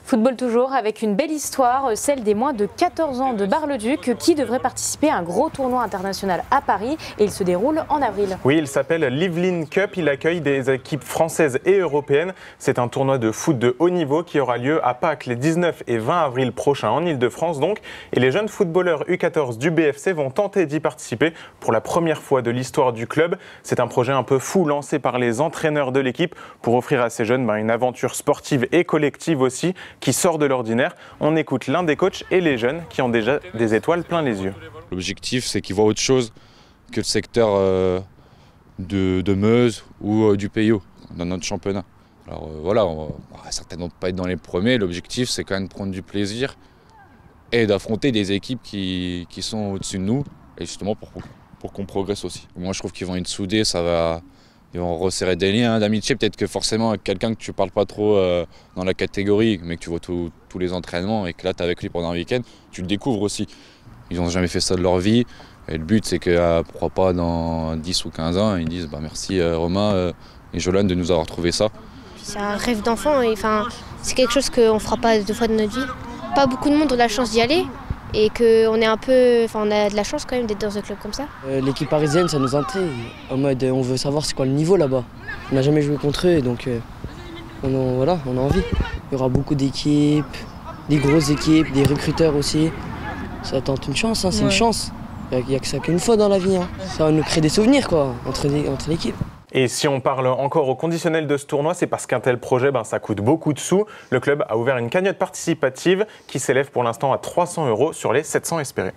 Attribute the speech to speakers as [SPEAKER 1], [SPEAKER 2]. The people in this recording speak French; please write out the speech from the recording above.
[SPEAKER 1] Football toujours avec une belle histoire, celle des moins de 14 ans de Bar-le-Duc qui devrait participer à un gros tournoi international à Paris et il se déroule en avril.
[SPEAKER 2] Oui, il s'appelle l'Yvelines Cup, il accueille des équipes françaises et européennes. C'est un tournoi de foot de haut niveau qui aura lieu à Pâques les 19 et 20 avril prochains en Ile-de-France donc. Et les jeunes footballeurs U14 du BFC vont tenter d'y participer pour la première fois de l'histoire du club. C'est un projet un peu fou lancé par les entraîneurs de l'équipe pour offrir à ces jeunes une aventure sportive et collective aussi qui sort de l'ordinaire. On écoute l'un des coachs et les jeunes qui ont déjà des étoiles plein les yeux.
[SPEAKER 3] L'objectif, c'est qu'ils voient autre chose que le secteur de Meuse ou du Peyo dans notre championnat. Alors voilà, on va certainement pas être dans les premiers. L'objectif, c'est quand même de prendre du plaisir et d'affronter des équipes qui sont au-dessus de nous, et justement pour qu'on progresse aussi. Moi, je trouve qu'ils vont être soudés, ils vont resserrer des liens d'amitié. Peut-être que forcément, avec quelqu'un que tu parles pas trop dans la catégorie, mais que tu vois tous les entraînements et que là, tu es avec lui pendant un week-end, tu le découvres aussi. Ils n'ont jamais fait ça de leur vie. Et le but, c'est que, pourquoi pas, dans 10 ou 15 ans, ils disent merci Romain et Jolane de nous avoir trouvé ça.
[SPEAKER 4] C'est un rêve d'enfant, c'est quelque chose qu'on ne fera pas deux fois de notre vie. Pas beaucoup de monde ont la chance d'y aller et qu'on est on a de la chance quand même d'être dans un club comme ça.
[SPEAKER 5] L'équipe parisienne, ça nous intrigue. En mode, on veut savoir c'est quoi le niveau là-bas. On n'a jamais joué contre eux, donc on a envie. Il y aura beaucoup d'équipes, des grosses équipes, des recruteurs aussi. Ça tente une chance, c'est une chance. Il n'y a que ça qu'une fois dans la vie. Ça va nous créer des souvenirs quoi, entre l'équipe.
[SPEAKER 2] Et si on parle encore au conditionnel de ce tournoi, c'est parce qu'un tel projet, ça coûte beaucoup de sous. Le club a ouvert une cagnotte participative qui s'élève pour l'instant à 300 € sur les 700 espérés.